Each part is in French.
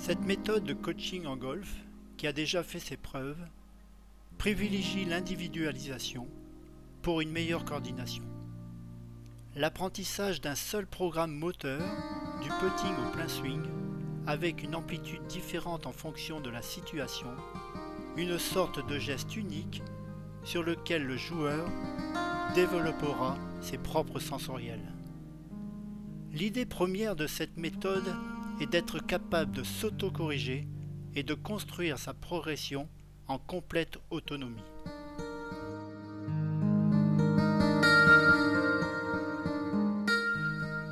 Cette méthode de coaching en golf, qui a déjà fait ses preuves, privilégie l'individualisation pour une meilleure coordination. L'apprentissage d'un seul programme moteur, du putting au plein swing, avec une amplitude différente en fonction de la situation, une sorte de geste unique sur lequel le joueur développera ses propres sensoriels. L'idée première de cette méthode est d'être capable de s'auto-corriger et de construire sa progression en complète autonomie.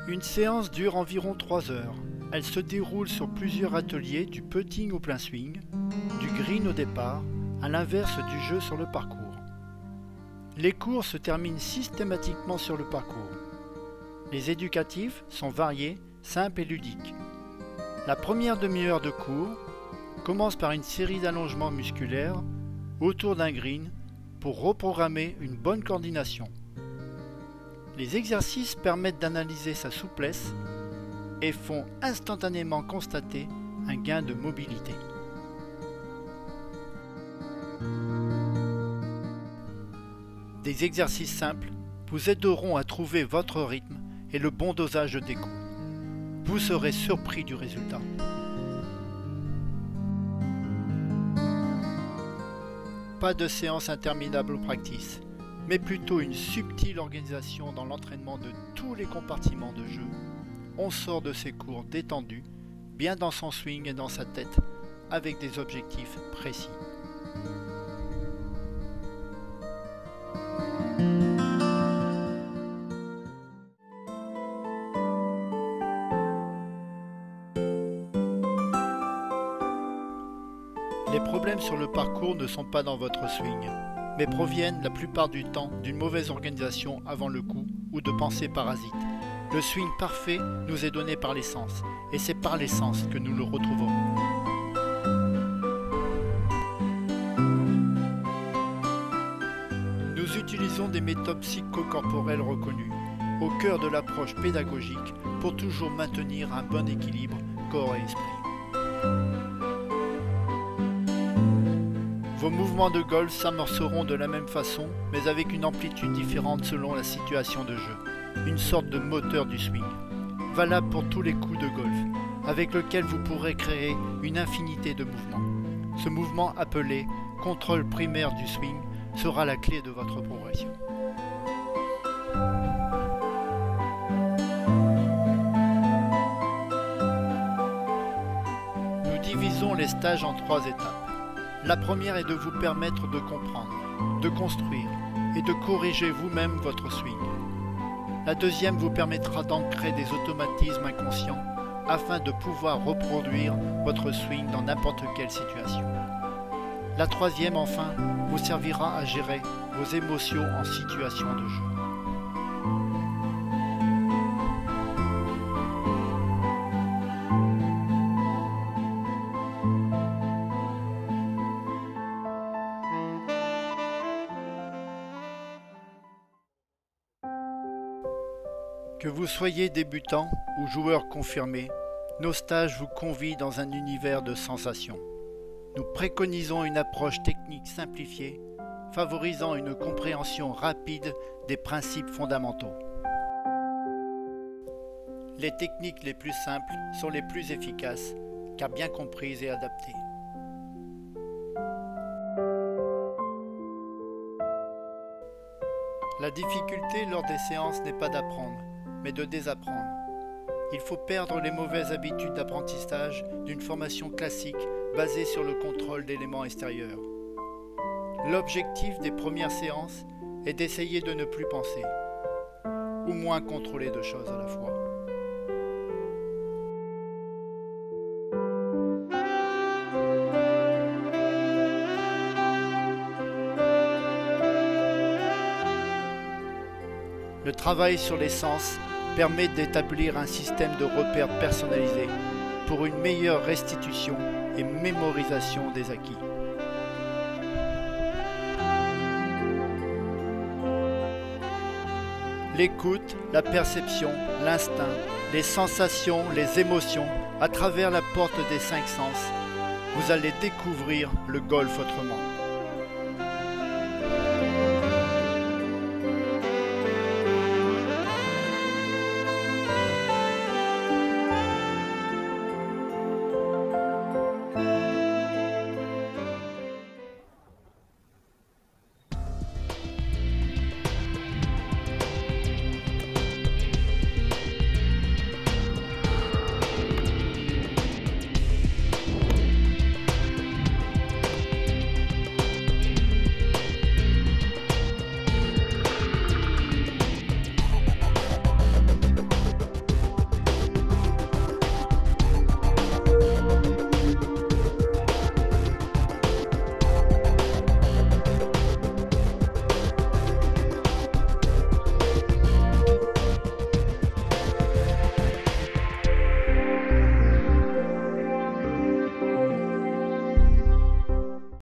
Une séance dure environ 3 heures. Elle se déroule sur plusieurs ateliers du putting au plein swing, du green au départ, à l'inverse du jeu sur le parcours. Les cours se terminent systématiquement sur le parcours. Les éducatifs sont variés, simples et ludiques. La première demi-heure de cours commence par une série d'allongements musculaires autour d'un green pour reprogrammer une bonne coordination. Les exercices permettent d'analyser sa souplesse et font instantanément constater un gain de mobilité. Des exercices simples vous aideront à trouver votre rythme et le bon dosage des coups. Vous serez surpris du résultat. Pas de séance interminable au practice, mais plutôt une subtile organisation dans l'entraînement de tous les compartiments de jeu. On sort de ces cours détendu, bien dans son swing et dans sa tête, avec des objectifs précis. Les problèmes sur le parcours ne sont pas dans votre swing, mais proviennent la plupart du temps d'une mauvaise organisation avant le coup ou de pensées parasites. Le swing parfait nous est donné par les sens, et c'est par les sens que nous le retrouvons. Nous utilisons des méthodes psychocorporelles reconnues, au cœur de l'approche pédagogique, pour toujours maintenir un bon équilibre corps et esprit. Vos mouvements de golf s'amorceront de la même façon, mais avec une amplitude différente selon la situation de jeu. Une sorte de moteur du swing, valable pour tous les coups de golf, avec lequel vous pourrez créer une infinité de mouvements. Ce mouvement appelé contrôle primaire du swing sera la clé de votre progression. Nous divisons les stages en 3 étapes. La première est de vous permettre de comprendre, de construire et de corriger vous-même votre swing. La deuxième vous permettra d'ancrer des automatismes inconscients afin de pouvoir reproduire votre swing dans n'importe quelle situation. La troisième, enfin, vous servira à gérer vos émotions en situation de jeu. Que vous soyez débutant ou joueur confirmé, nos stages vous convient dans un univers de sensations. Nous préconisons une approche technique simplifiée, favorisant une compréhension rapide des principes fondamentaux. Les techniques les plus simples sont les plus efficaces, car bien comprises et adaptées. La difficulté lors des séances n'est pas d'apprendre, mais de désapprendre. Il faut perdre les mauvaises habitudes d'apprentissage d'une formation classique basée sur le contrôle d'éléments extérieurs. L'objectif des premières séances est d'essayer de ne plus penser, ou moins contrôler de choses à la fois. Le travail sur les sens permet d'établir un système de repères personnalisé pour une meilleure restitution et mémorisation des acquis. L'écoute, la perception, l'instinct, les sensations, les émotions À travers la porte des cinq sens, vous allez découvrir le golf autrement.